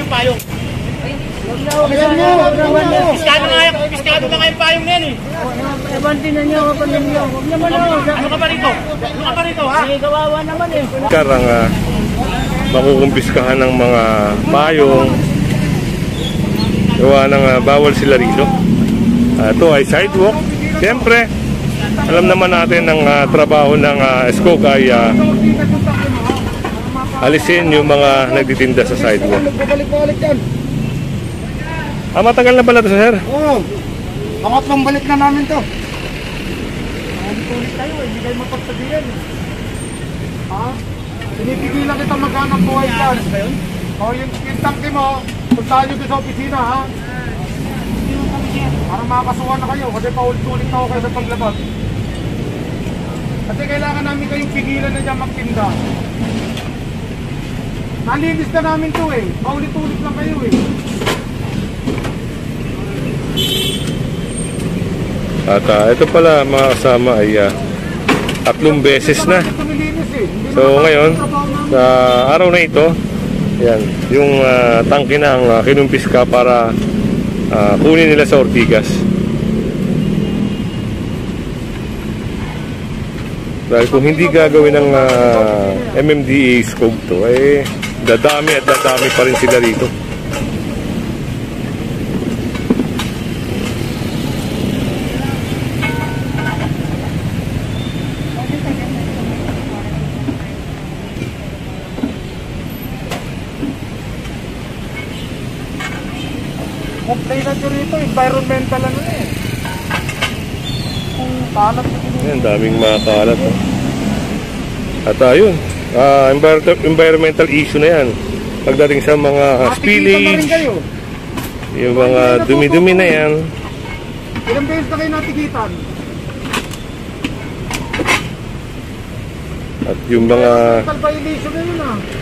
yung payong. Piskado na nga yung payong na yan eh. Ebantin na niyo, huwag ninyo. Huwag naman ako. Ano ka ba rito? Ano ka ba rito ha? May kawawa naman eh. Karang makukumpiskahan ng mga payong. Gawa ng bawal sila rito. Ito ay sidewalk. Siyempre, alam naman natin ng trabaho ng SCOG ay alisin yung mga nagtitinda sa sidewalk. Matagal na pala ito, sir? Oo. Pangatlong balik na namin to. Ulit tayo, hindi kayo mapagsabihan. Ha? Pinipigilan kita maghanap buhay dyan. O yung tangke mo, punta nyo sa opisina, ha? Para makakasuhan na kayo, kasi paulit-ulit na ako kayo sa paglabas. Kasi kailangan namin kayong pigilan na dyan magtinda. Nalinis na namin to eh. Paulit-ulit lang kayo eh. At ito pala mga kasama ay 3 beses na. So ngayon, sa araw na ito, yan, yung tangke na ang kinumpiska para kunin nila sa Ortigas. Dahil kung hindi gagawin ng MMDA SCOG to, eh dadami at dadami pa rin sila rito. Complain na nyo rito, environmental ano eh. Kung kalat na dito. Yan, daming mga kalat. At ayun, environmental issue na yan. Pagdating sa mga spillage, yung mga dumi-dumi na yan. Ilang beses na kayo natikitan? At yung mga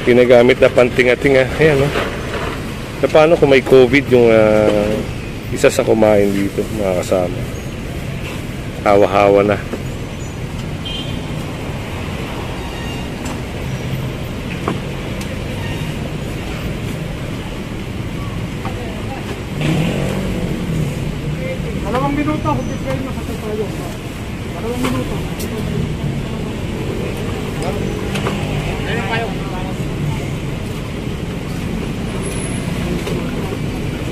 ginagamit na pantinga-tinga, ayan o. Paano kung may COVID yung isa sa kumain dito, mga kasama? Hawa-hawa na. Dalawang minuto, kung di kayo nakasal tayo. 2 minuto.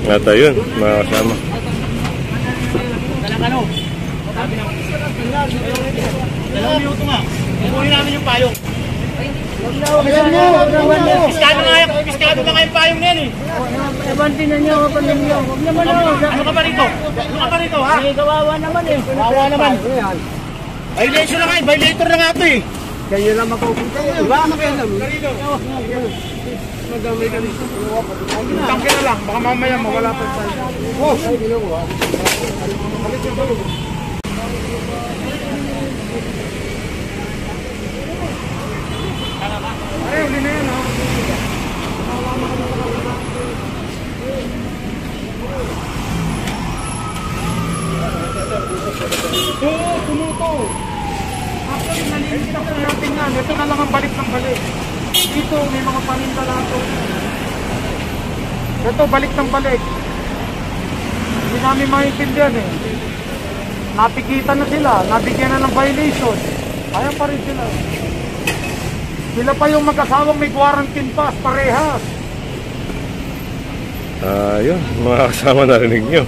At ayun, mga kasama. Dalawang minuto nga. Kunin namin yung payong. Piskado na nga yung payong na yan eh. Ebantin na niyo, huwag ninyo. Huwag naman ako. Ano ka ba rito? Ano ka ba rito ha? May kawawa naman eh. Kawawa naman. Violation na nga eh. Violator na nga ito eh. Kayo lang magpupunta. Diba? Makialam. Magamay ka dito. Tangke na lang. Baka mamaya mawala pa tayo. Oh! Ay, ginawa. Balik yung balo. Ay, uli na yan ha. Oo, tumuto. Actually, nalinis na po natin yan. Ito na lang ang balik ng balik. Dito, may mga paninda lang ito. Ito, balik ng balik. Hindi namin maintindihan eh. Napigitan na sila. Nabigyan na ng violation. Kaya pa rin sila. Sila pa yung mag-asawang may quarantine pass. Parehas. Yun, mga kasama narinig nyo.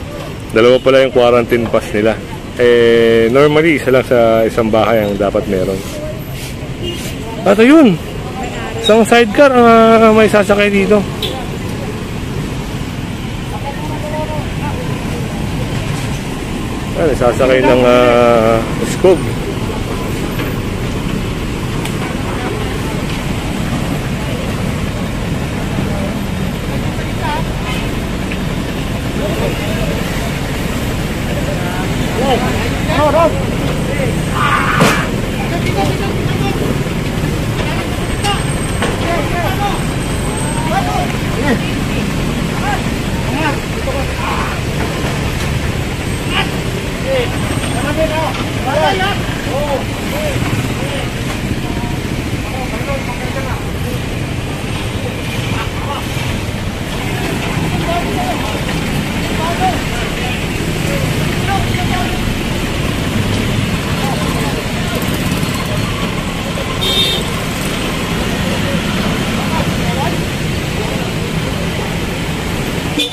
Dalawa pala yung quarantine pass nila. Eh, normally, isa lang sa isang bahay ang dapat meron. At ayun, isang sidecar ang may sasakay dito. Ay, sasakay ng SCOG.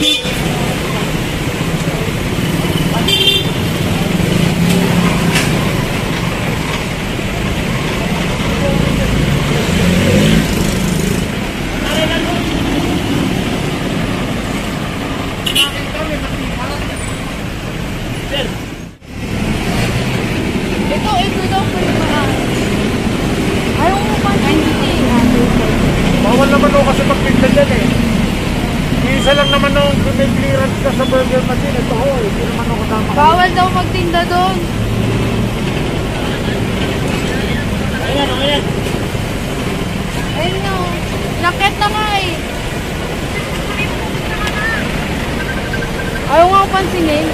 Ito daw po yung paraan. Ayaw mo pa Bawal naman ako kasi magpinta dyan eh. Isa lang naman nung may clearance ka sa burger machine. Ito ho, hindi naman ako tama. Bawal daw magtinda doon. Ayan, ayan. Ayun na. Lakit na nga eh. Ayaw nga ako pansinin.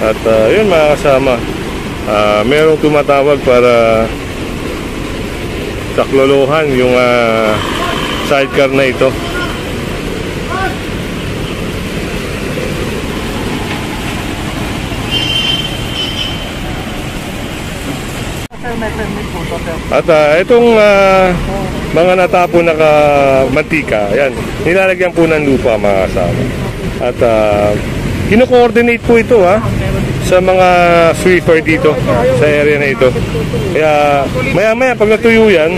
At yun mga kasama, merong tumatawag para saklolohan yung sidecar na ito. May permit po, sir. At itong mga natapon na mantika, ayan, nilalagyan po ng lupa mga kasama. At kino-coordinate po ito sa mga sweeper dito sa area na ito. Kaya maya-maya pag natuyo yan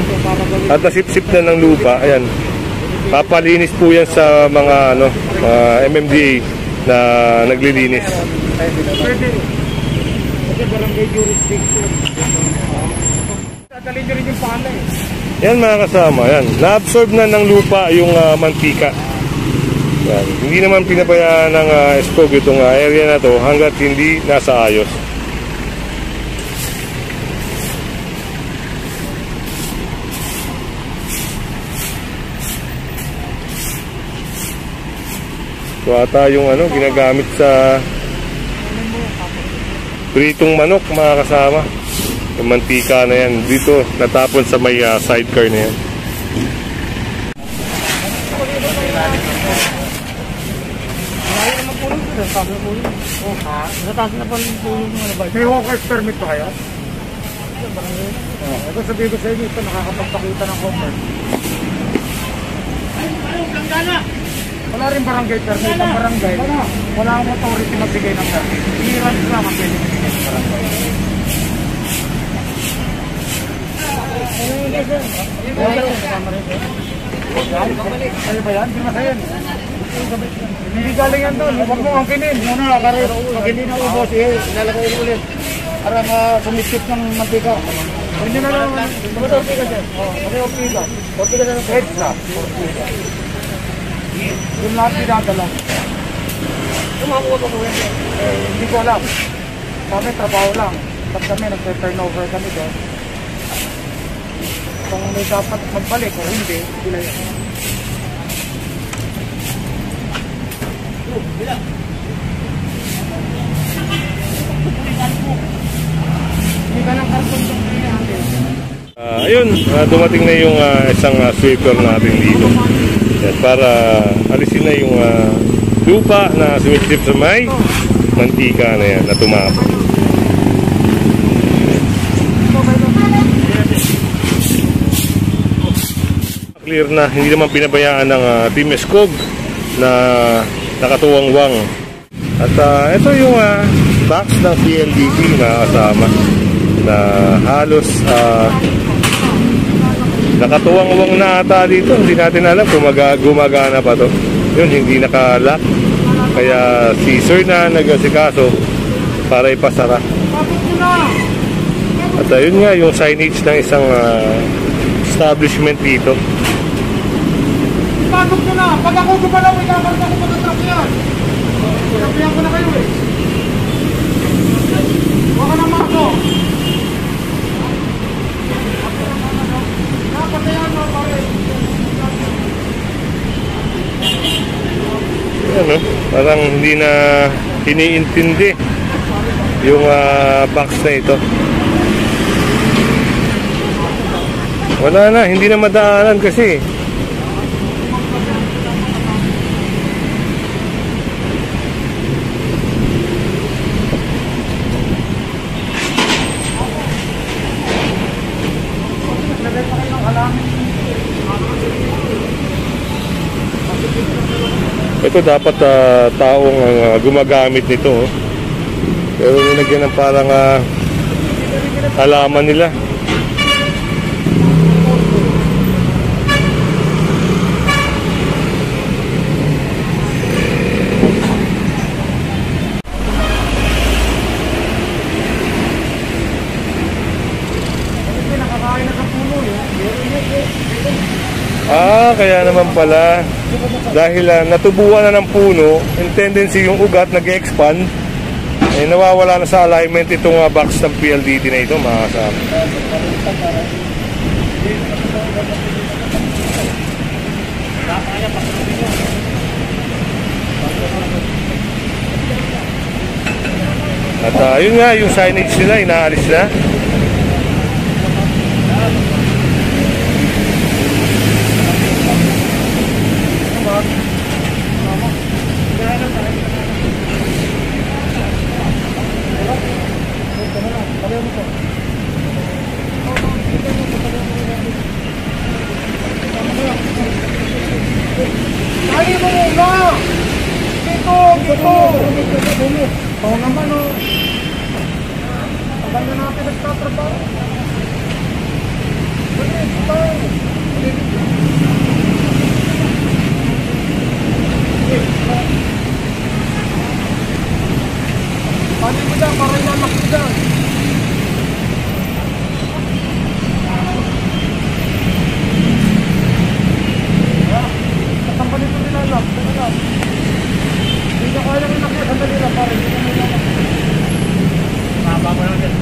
at nasipsip na ng lupa, ayan, papalinis po yan sa mga MMDA na naglilinis. Pwede. Kasi barangay jurisdiction. Dadalhin nyo rin yung pala eh. Yan mga kasama, yan, na-absorb na ng lupa yung mantika. Yan. Hindi naman pinabayaan ng SCOG itong area na to hanggat hindi nasa ayos. So ata yung ginagamit sa pritong manok mga kasama. Yung mantika na yan dito natapon sa may sidecar na yan. Nataas na po yung tulong ng ano ba? May hawker's permit pa kayo? Ito sabihin ko sa inyo, ito nakakapagpakita ng hawker. Wala rin barangay permit. Ang barangay, wala akong authority magbigay ng permit. Clearance lang ang pwede magbigay ng barangay. Ano ba yan? Hindi masayan. Hindi galing yan doon. Huwag mo angkinin. Muna, pag hindi na ubos, lalagay ulit. Para sumisip ng mantika. Hindi na lang. Mag-orti ka dyan. Mag-orti ka. Orti ka na ng Extra. Yung lahat dinadala. Kumakuha pa ko yan. Hindi ko alam. Kami trabaho lang. Pag kami nag-turnover kami doon. Kung may dapat magbalik o hindi, sila yun. Hindi ka ng karton doon natin. Ayun, dumating na yung isang sweeper natin dito. Yan, para alisin na yung lupa na sumisip sa may mantika na yan na tumapon. Clear na, hindi naman pinabayaan ng Team SCOG na nakatuwangwang. At ito yung box ng PLDT na kasama na halos nakatuwangwang na ata dito. Hindi natin alam kung gumagana pa to. Yun, hindi nakalock. Kaya si Sir na nag-asikaso para ipasara. At yun nga yung signage ng isang establishment dito. Pasok nyo na! Pag ako gumalaw, ikakarga ko pa ng truck yan! Sabihan ko na kayo eh! Huwag ka na mako! Napatayan mo pare! Yan, parang hindi na iniintindi yung box na ito. Wala na, hindi na madaanan kasi. Ito dapat taong gumagamit nito. Oh. Pero nilagyan ng parang halaman nila. Kaya naman pala, dahil natubuan na ng puno, yung tendency yung ugat nag-expand, eh, nawawala na sa alignment itong box ng PLDT na ito, mga kasama. At yun nga, yung signage nila, inaalis na. Ay mo muna! Dito! Oo naman o. Tagal na natin nagtatrabaho. Paano mo dyan? Para ilamak mo dyan. Nakampalito nila lang. Hindi na kaya rin nakita nila para hindi na nila. Mababa mo lang dyan.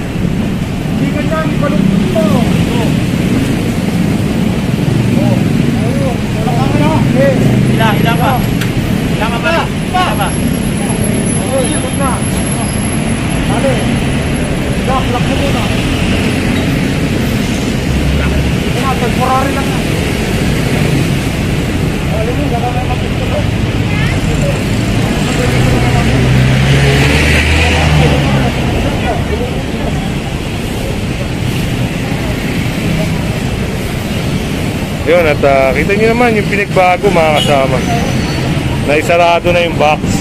Hindi ganyan, ipalugtog mo. Hila pa. Hila ka ba? Hila pa. Oo, ikot na. Dali. Lock mo muna. Ito na, temporary lang na. Alam mo, baka may mapito ko. Yun, at kita nyo naman yung pinagbago, mga kasama. Naisarado na yung box.